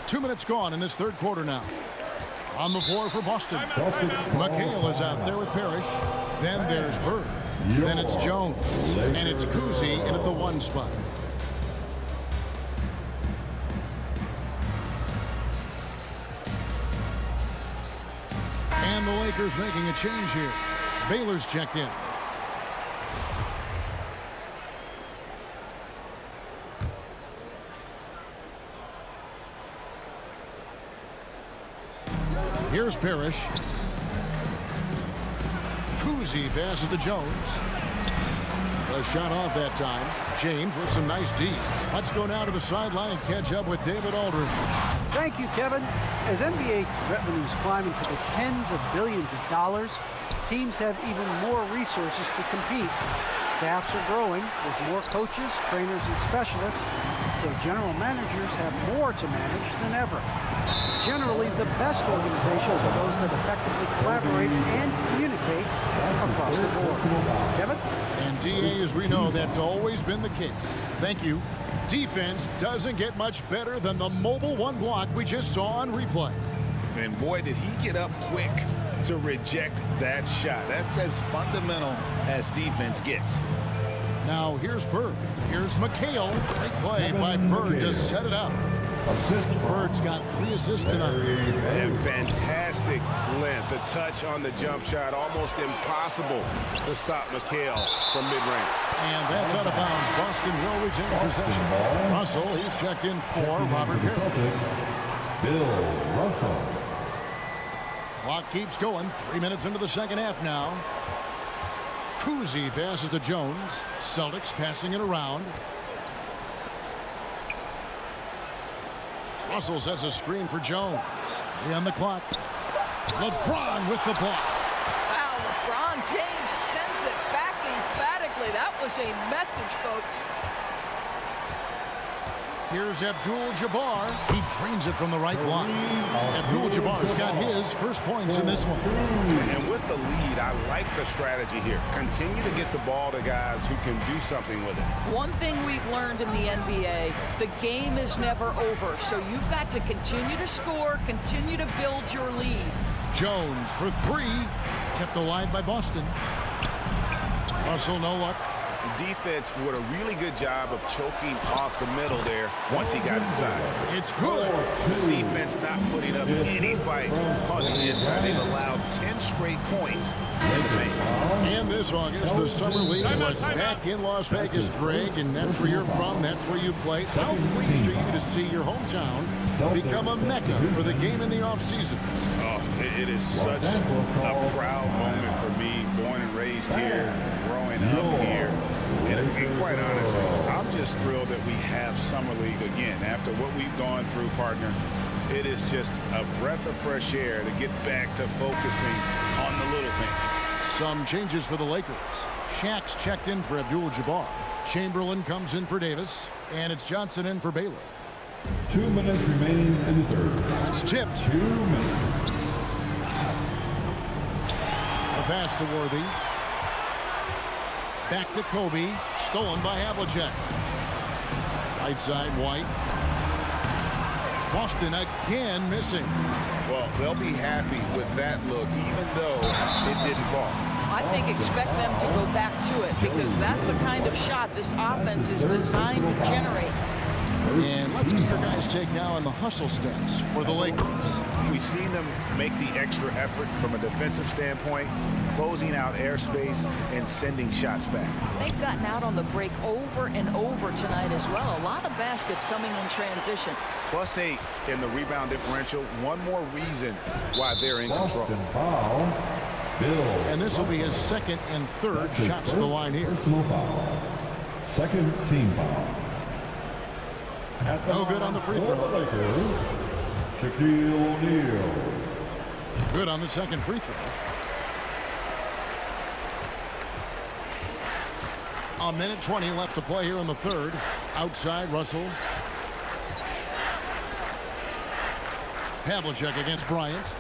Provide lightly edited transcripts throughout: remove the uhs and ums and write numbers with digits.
Two minutes gone in this third quarter now. On the floor for Boston. McHale is out there with Parrish. Then there's Bird. Then it's Jones. And it's Cousy in at the 1 spot. And the Lakers making a change here. Baylor's checked in. Here's Parrish. Cousy passes to Jones. A shot off that time. James with some nice D. Let's go now to the sideline and catch up with David Aldridge. Thank you, Kevin. As NBA revenues climb into the tens of billions of dollars, teams have even more resources to compete. Staffs are growing with more coaches, trainers, and specialists, so general managers have more to manage than ever. Generally, the best organizations are those that effectively collaborate and communicate across the board. Kevin? And DA, as we know, that's always been the case. Thank you. Defense doesn't get much better than the mobile 1 block we just saw on replay. And boy, did he get up quick to reject that shot. That's as fundamental as defense gets. Now here's Bird. Here's McHale. Great play by Bird to set it up. Bird's got 3 assists tonight. And fantastic length. The touch on the jump shot, almost impossible to stop McHale from mid-range. And that's out of bounds. Boston will retain possession. Russell, he's checked in for Robert Parrish. Bill Russell. Clock keeps going. 3 minutes into the second half now. Cousy passes to Jones. Celtics passing it around. Russell sets a screen for Jones. On the clock. LeBron with the block. Wow, LeBron James sends it back emphatically. That was a message, folks. Here's Abdul-Jabbar. He drains it from the right block. Abdul-Jabbar's got his first points in this one. And with the lead, I like the strategy here. Continue to get the ball to guys who can do something with it. One thing we've learned in the NBA, the game is never over. So you've got to continue to score, continue to build your lead. Jones for 3. Kept alive by Boston. Russell, no luck. The defense did a really good job of choking off the middle there once he got inside. It's good. The defense not putting up any fight on the inside. They've allowed 10 straight points in the paint. And this August, the Summer League was back in Las Vegas, Greg, and that's where you're from, that's where you play. How pleased are you to see your hometown become a mecca for the game in the offseason? Oh, it is such a proud moment for me, born and raised here, growing up here. And quite honestly, I'm just thrilled that we have Summer League again. After what we've gone through, partner, it is just a breath of fresh air to get back to focusing on the little things. Some changes for the Lakers. Shaq's checked in for Abdul-Jabbar. Chamberlain comes in for Davis. And it's Johnson in for Baylor. 2 minutes remaining in the third. That's tipped. 2 minutes. A pass to Worthy. Back to Kobe. Stolen by Havlicek. Right side, White. Boston again missing. Well, they'll be happy with that look, even though it didn't fall. I think expect them to go back to it because that's the kind of shot this offense is designed to generate. And let's get your guys' take now on the hustle stats for the Lakers. We've seen them make the extra effort from a defensive standpoint, closing out airspace and sending shots back. They've gotten out on the break over and over tonight as well. A lot of baskets coming in transition. +8 in the rebound differential. One more reason why they're in control. Boston foul. Bill. And this will be his second and third shots to the line here. Personal foul. Second team foul. No good on the free throw. Lakers, Shaquille O'Neal. Good on the second free throw. A minute 20 left to play here in the third. Outside, Russell. Havlicek against Bryant.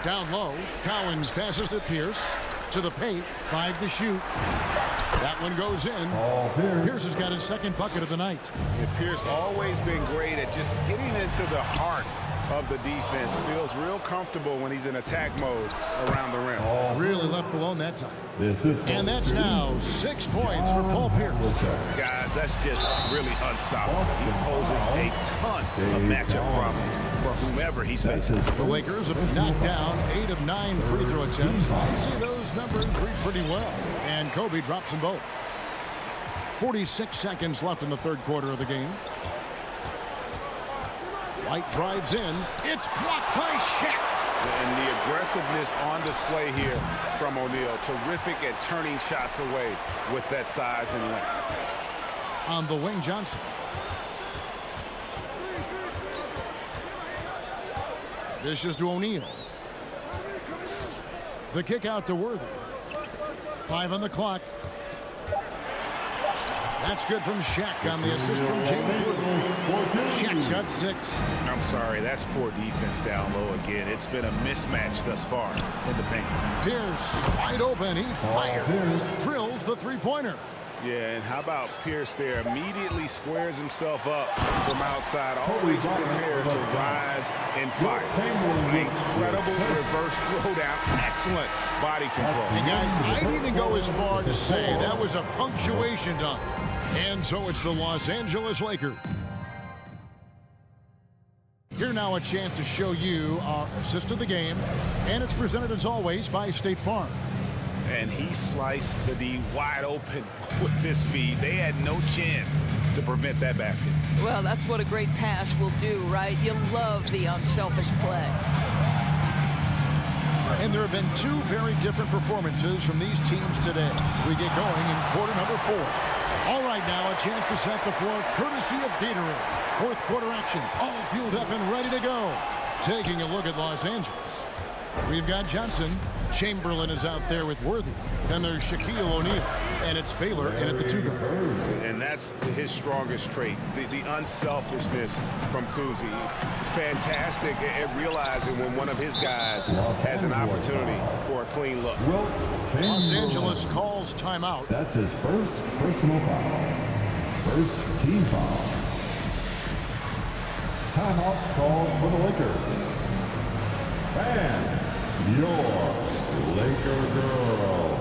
Down low, Collins passes to Pierce. To the paint, 5 to shoot. That one goes in. Pierce has got his second bucket of the night. And Pierce always been great at just getting into the heart of the defense. Feels real comfortable when he's in attack mode around the rim. Really left alone that time. And that's now 6 points for Paul Pierce. Guys, that's just really unstoppable. He poses a ton of matchup problems for whomever he's facing. The Lakers have knocked down 8 of 9 free throw attempts. You see those numbers read pretty well. And Kobe drops them both. 46 seconds left in the third quarter of the game. White drives in. It's blocked by Shaq. And the aggressiveness on display here from O'Neal. Terrific at turning shots away with that size and length. On the wing, Johnson. Dishes to O'Neal. The kick out to Worthy. 5 on the clock. That's good from Shaq on the assist from James Worthy. Shaq's got 6. I'm sorry, that's poor defense down low again. It's been a mismatch thus far in the paint. Pierce wide open. He fires. Drills the three-pointer. Yeah, and how about Pierce there? Immediately squares himself up from outside, always prepared to rise and fire. Incredible reverse throwdown. Excellent body control. And guys, I'd even go as far to say that was a punctuation dunk. And so it's the Los Angeles Lakers. Here now a chance to show you our assist of the game. And it's presented as always by State Farm. And he sliced the D wide open with his feed. They had no chance to prevent that basket. Well, that's what a great pass will do, right? You love the unselfish play. And there have been 2 very different performances from these teams today as we get going in quarter number 4. All right, now a chance to set the floor courtesy of Gatorade. Fourth quarter action, all fueled up and ready to go. Taking a look at Los Angeles. We've got Johnson. Chamberlain is out there with Worthy. Then there's Shaquille O'Neal. And it's Baylor in at the 2 guard. And that's his strongest trait, the unselfishness from Kuzi. Fantastic at realizing when one of his guys has an opportunity for a clean look. Los Angeles calls timeout. That's his first personal foul. First team foul. Timeout called for the Lakers. And your Laker girls.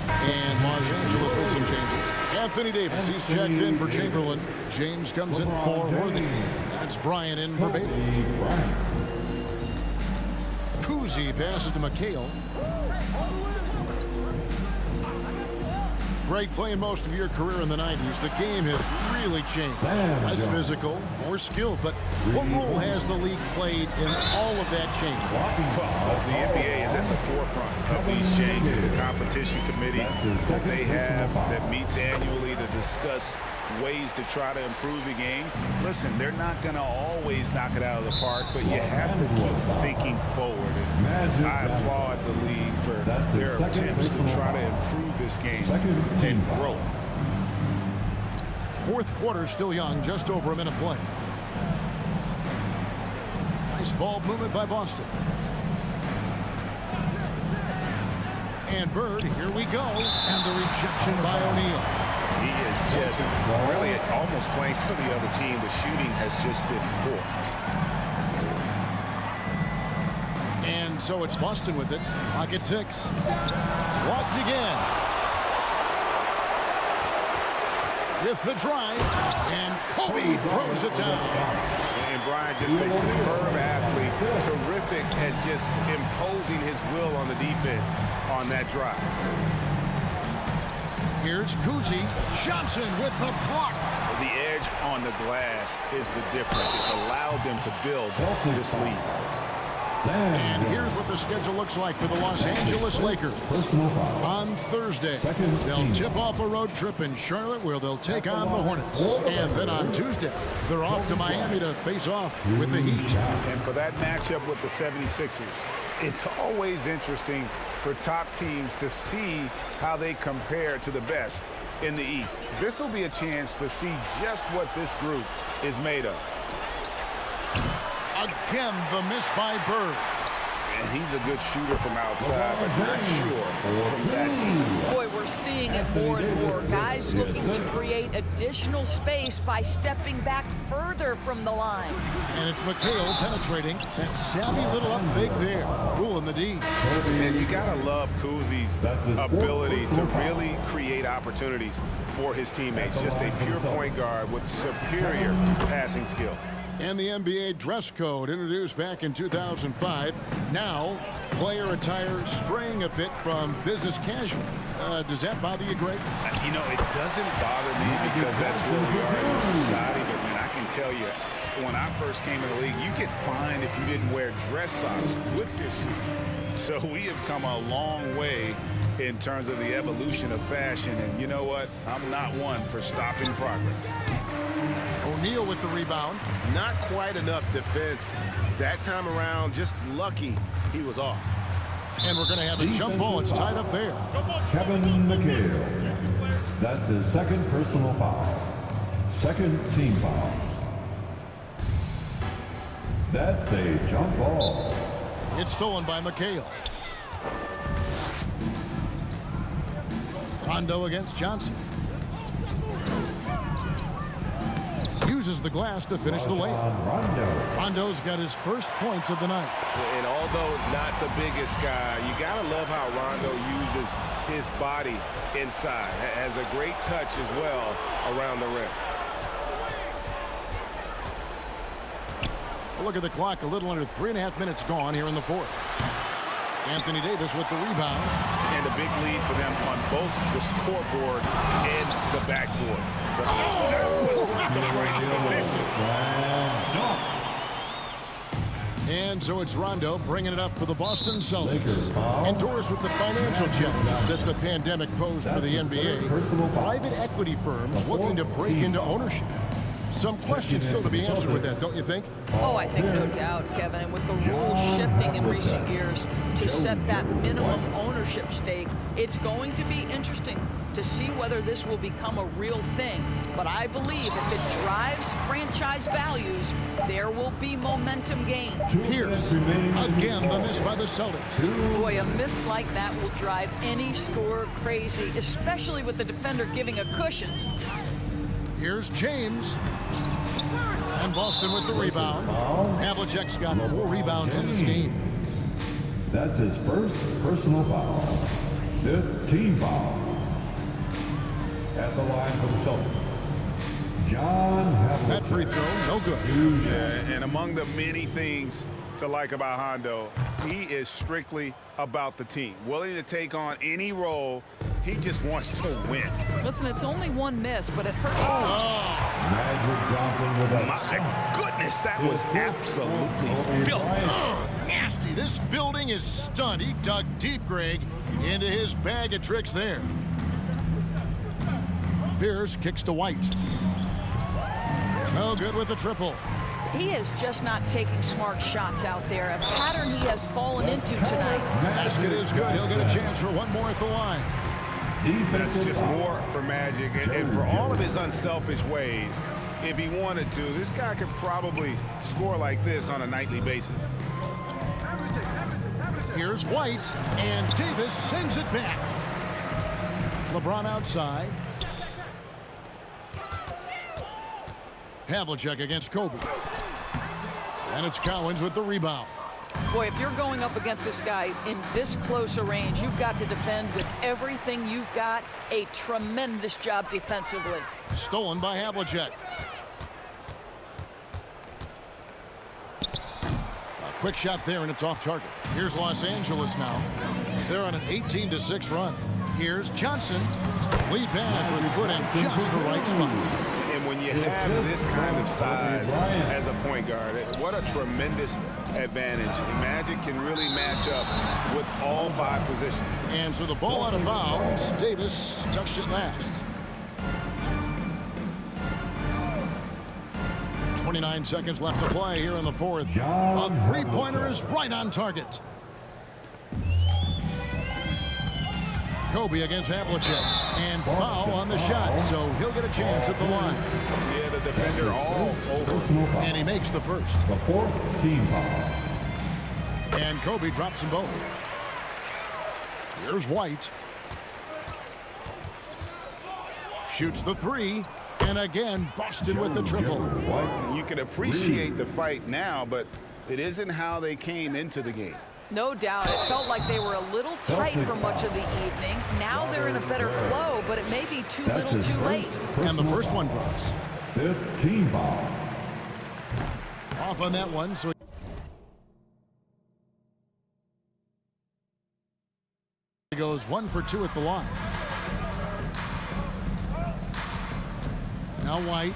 And Los Angeles with some changes. Anthony Davis, he's checked in for Chamberlain. James comes in for Worthy. That's Bryant in for Baylor. Kuzi passes to McHale. Greg, playing most of your career in the 90s, the game has really changed. Less physical, more skilled, but what role has the league played in all of that change? Well, the NBA is at the forefront of these changes. The competition committee that they have that meets annually to discuss ways to try to improve the game. Listen, they're not going to always knock it out of the park, but you have to keep thinking forward. And I applaud the league for their attempts to try to improve this game and grow. Fourth quarter still young, just over a minute play. Nice ball movement by Boston. And Bird, here we go. And the rejection by O'Neal. He is just really almost playing for the other team. The shooting has just been poor. And so it's Boston with it. Clock at 6. Blocked again. With the drive. And Kobe throws it down. And Brian, just a superb athlete. Terrific at just imposing his will on the defense on that drive. Here's Kuzi. Johnson with the block. The edge on the glass is the difference. It's allowed them to build this lead. And here's what the schedule looks like for the Los Angeles Lakers. On Thursday, they'll tip off a road trip in Charlotte where they'll take on the Hornets. And then on Tuesday, they're off to Miami to face off with the Heat. And for that matchup with the 76ers, It's always interesting for top teams to see how they compare to the best in the East. This will be a chance to see just what this group is made of. Again, the miss by Bird. And he's a good shooter from outside, but not sure from that. Boy, we're seeing it more and more. Guys looking to create additional space by stepping back further from the line. And it's McHale penetrating. That savvy little up fake there, fooling the D. And you got to love Kuzi's ability to really create opportunities for his teammates. Just a pure point guard with superior passing skills. And the NBA dress code introduced back in 2005. Now, player attire straying a bit from business casual. Does that bother you, Greg? You know, it doesn't bother me because that's where we are in society. But man, I can tell you, when I first came in the league, you get fined if you didn't wear dress socks with your shoes. So we have come a long way in terms of the evolution of fashion. And you know what? I'm not one for stopping progress. O'Neal with the rebound. Not quite enough defense that time around. Just lucky he was off. And we're going to have a jump ball. It's tied up there. Kevin McHale. That's his second personal foul. Second team foul. That's a jump ball. It's stolen by McHale. Rondo against Johnson. Uses the glass to finish the layup. Rondo's got his first points of the night. And although not the biggest guy, you gotta love how Rondo uses his body inside. Has a great touch as well around the rim. Look at the clock, a little under 3.5 minutes gone here in the fourth. Anthony Davis with the rebound. And a big lead for them on both the scoreboard and the backboard. But that was the right position. And so it's Rondo bringing it up for the Boston Celtics. Endorsed with the financial challenge that the pandemic posed for the NBA, private equity firms looking to break into ownership. Some questions still to be answered with that, don't you think? Oh, I think no doubt, Kevin. And with the rules shifting in recent years to set that minimum ownership stake, it's going to be interesting to see whether this will become a real thing. But I believe if it drives franchise values, there will be momentum gained. Pierce, again the miss by the Celtics. Boy, a miss like that will drive any scorer crazy, especially with the defender giving a cushion. Here's James. And Boston with the rebound. Havlicek's got 4 rebounds in this game. That's his first personal foul. 5th team foul. At the line for the Celtics, John Havlicek. That free throw, no good. Yeah, and among the many things to like about Hondo, he is strictly about the team. Willing to take on any role. He just wants to win. Listen, it's only one miss, but it hurt. Magic Johnson with a... My goodness, that was absolutely filthy. Nasty. This building is stunned. He dug deep, Greg, into his bag of tricks there. Pierce kicks to White. No good with the triple. He is just not taking smart shots out there, a pattern he has fallen into tonight. Basket is good. He'll get a chance for one more at the line. That's just more for Magic, and for all of his unselfish ways, if he wanted to, this guy could probably score like this on a nightly basis. Here's White, and Davis sends it back. LeBron outside. Havlicek against Kobe. And it's Cowens with the rebound. Boy, if you're going up against this guy in this close a range, you've got to defend with everything you've got. A tremendous job defensively. Stolen by Havlicek. A quick shot there, and it's off target. Here's Los Angeles now. They're on an 18-6 run. Here's Johnson. Lead pass was put in just the right spot. And when you have this kind of size as a point guard, what a tremendous advantage. Magic can really match up with all 5 positions. And so the ball out of bounds. Davis touched it last. 29 seconds left to play here in the fourth. A three-pointer is right on target. Kobe against Havlicek. And foul on the shot, so he'll get a chance at the line. Yeah, the defender all over. Personal foul. And he makes the first. The fourth team foul. And Kobe drops them both. Here's White. Shoots the three. And again, Boston with the triple. White. You can appreciate the fight now, but it isn't how they came into the game. No doubt. It felt like they were a little tight for much of the evening. Now they're in a better flow, but it may be too little too late. And the first one drops. Fifth team foul. Off on that one, so he goes 1 for 2 at the line. Now White.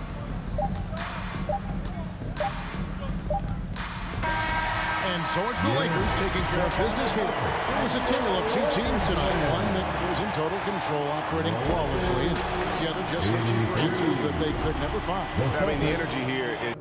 And so it's the Lakers taking care of business here. It was a tale of two teams tonight. One that was in total control, operating flawlessly, and the other just searching for answers that they could never find. I mean, the energy here is